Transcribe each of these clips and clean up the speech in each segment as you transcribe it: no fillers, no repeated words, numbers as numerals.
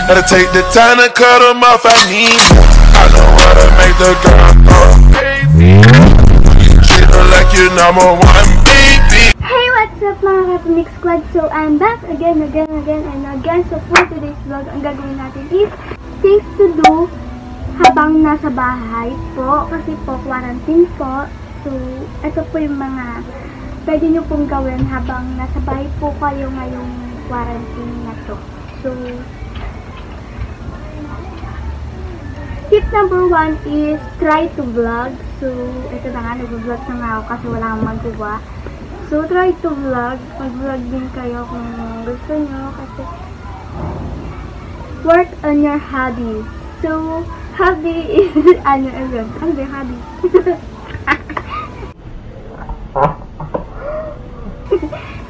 Gotta take the time to cut them off, I need more. I know how to make the girl go crazy. Treat her like you're number one, baby. Hey, what's up mga Katumix Squad? So, I'm back again. So, for today's vlog, ang gagawin natin is things to do habang nasa bahay po. Kasi po, quarantine po. So, ito po yung mga pwede nyo pong gawin habang nasa bahay po kayo ngayong quarantine na to. So, tip number 1 is try to vlog. So, ito na nga, nag-vlog na nga ako kasi wala akong magawa. So, try to vlog. Mag-vlog din kayo kung gusto nyo kasi work on your hobby. So, hobby is, ano ba yung hobby?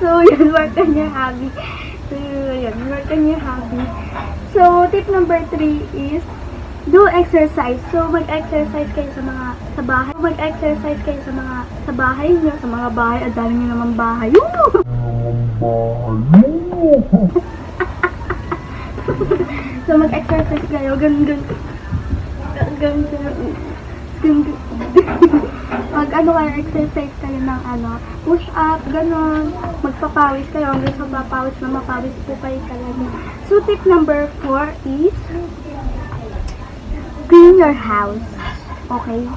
So, yun, work on your hobby. So, yun, work on your hobby. So, tip number 3 is do exercise. So, mag-exercise kayo sa bahay. Mag-exercise kayo sa bahay niyo, sa mga bahay. Ang dami niyo naman bahay. So, mag-exercise kayo. Ganun. Mag-ano kayo, exercise kayo ng push up, ganun. Magpapawis kayo. Hanggang sa mapawis po kayo talaga. So, tip number 4 is clean your house. Okay?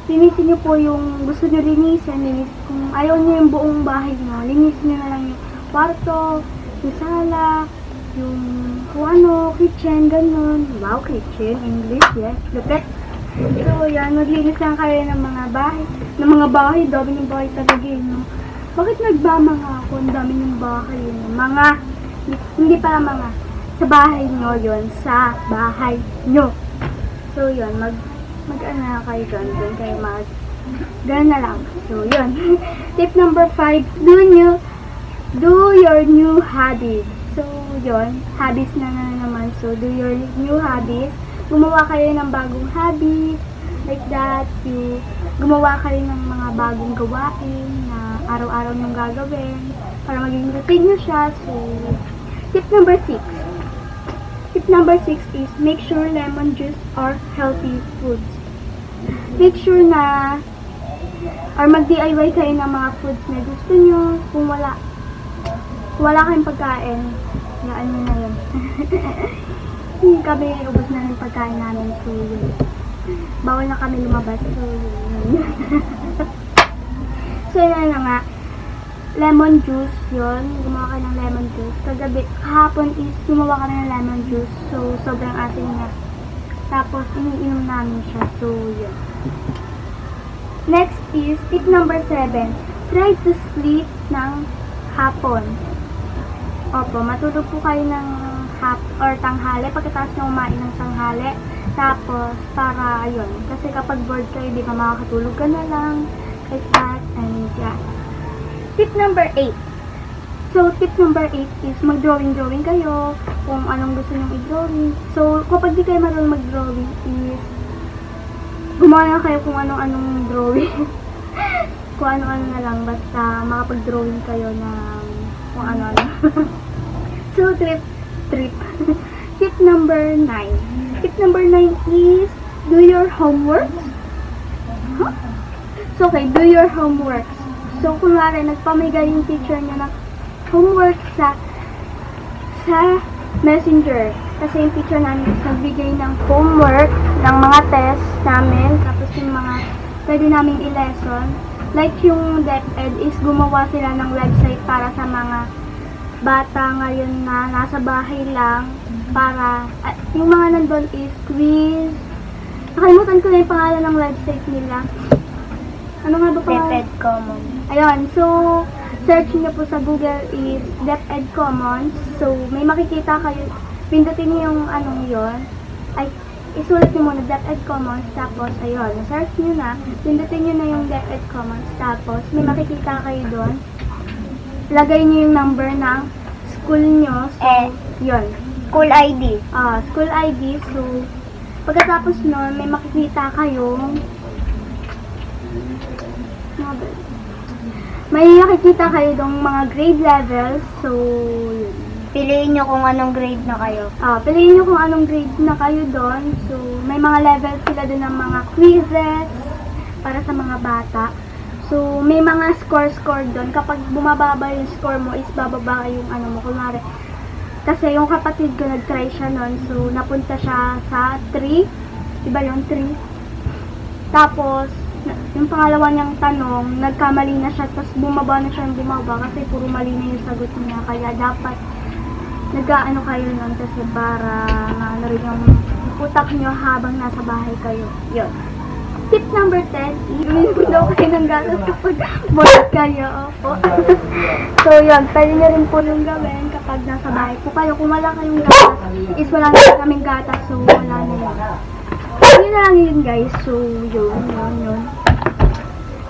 Linisin nyo po yung gusto nyo linisin. Kung ayaw nyo yung buong bahay nyo, linisin nyo na lang yung kwarto, yung sala, yung kitchen, ganun. Wow, kitchen, English, yes. Look at. So, yan, maglinis lang kayo ng mga bahay. Dami ng bahay talaga yun, no? Bakit nagbamanga ako? Ang dami ng bahay yun. Hindi pala mga. Sa bahay nyo yun. Sa bahay nyo. So, yun, mag-ano kayo dyan. Doon kayo gano'n na lang. So, yun. Tip number 5, do your new hobbies. So, yun, hobbies na naman. So, do your new hobbies. Gumawa kayo ng bagong hobbies. Like that. Gumawa kayo ng mga bagong gawain na araw-araw nyong gagawin. Para maging routine nyo siya. So, tip number 6. Tip number 6 is make sure lemon juice or healthy foods. Make sure na or mag-DIY kayo ng mga foods na gusto nyo. Kung wala kayong pagkain, yaan nyo na yun. Kami, ubos na ng pagkain namin. So, yun. Bawal na kami lumabas. So, yun. So, yun na nga. Lemon juice, yun. Gumawa ka ng lemon juice. Kahapon is gumawa ka ng lemon juice. So, sobrang asin niya. Tapos, iniinom namin siya. So, yun. Next is, tip number 7. Try to sleep ng hapon. Opo, matulog po kayo ng tanghali. Pagkatapos na umain ng tanghali. Tapos, para, yun. Kasi kapag bored kayo, di ka makakatulog ka na lang. Like that. And, yeah. Tip number 8. So, tip number 8 is mag-drawing kayo kung anong gusto nyong i-drawing. So, kapag di kayo marunong mag-drawing is gumawa na kayo kung anong drawing. Kung ano-ano na lang. Basta makapag-drawing kayo ng kung ano-ano. So, Tip number 9. Tip number 9 is do your homework. Huh? So, okay, do your homework. So, kunwari, nagpamigay yung teacher niya ng homework sa Messenger. Kasi yung teacher namin is nagbigay ng homework, ng mga test namin, tapos yung mga pwede namin i-lesson. Like yung DepEd is gumawa sila ng website para sa mga bata ngayon na nasa bahay lang. Para, yung mga nandun is quiz. Nakalimutan ko na yung pangalan ng website nila. Ano nga ba pangalan? DepEd Commons. Ayun, so, search niyo po sa Google is DepEd Commons. So, may makikita kayo. Pindutin niyo yung yon. Ay, isulat niyo muna DepEd Commons. Tapos, ayun, search niyo na. Pindutin niyo na yung DepEd Commons. Tapos, may makikita kayo doon. Lagay niyo yung number ng school niyo. So, yun. School ID. School ID. So, pagkatapos nun, may makikita kayong may makikita kayo dong mga grade levels. So, yun. piliin nyo kung anong grade na kayo. Piliin nyo kung anong grade na kayo doon. So, may mga levels sila doon ng mga quizzes para sa mga bata. So, may mga score doon. Kapag bumababa yung score mo, is bababa yung ano mo. Kunwari, kasi yung kapatid ko nag-try siya noon. So, napunta siya sa 3. Diba yung 3? Tapos, yung pangalawa niyang tanong, nagkamali na siya. Tapos, bumaba na siya ng bumaba kasi puro mali na yung sagot niya. Kaya, dapat nag-aano kayo nun kasi para ano rin yung utak nyo habang nasa bahay kayo. Yun. Tip number 10, inumin mo daw kayo ng gatas kapag bored kayo. Opo. So, yun. Pwede nyo rin po yung gawin kapag nasa bahay po kayo. Kung wala kayong gatas, is wala na kaming gatas. So, wala na yun. Yun na lang yun, guys. So, yun.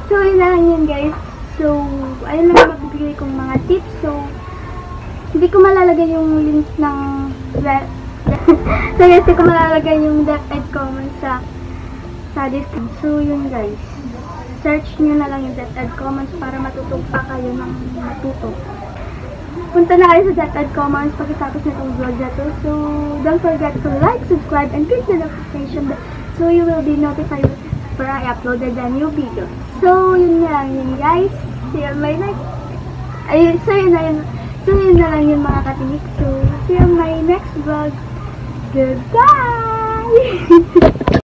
So, yun na lang yun, guys. So, ayun lang magbibigay kong mga tips. So, hindi ko malalagay yung link ng so, hindi ko malalagay yung DepEd Commons sa description. So, yun guys. Search nyo na lang yung DepEd Commons para matutog pa kayo ng matuto. Punta na kayo sa DepEd Commons pagkatapos na itong vlog na to. So, don't forget to like, subscribe, and click the notification bell so you will be notified for I uploaded a new video. So, yun na lang yun guys. See you on my next... So, yun na lang yun mga katinik. So, see you on my next vlog. Goodbye!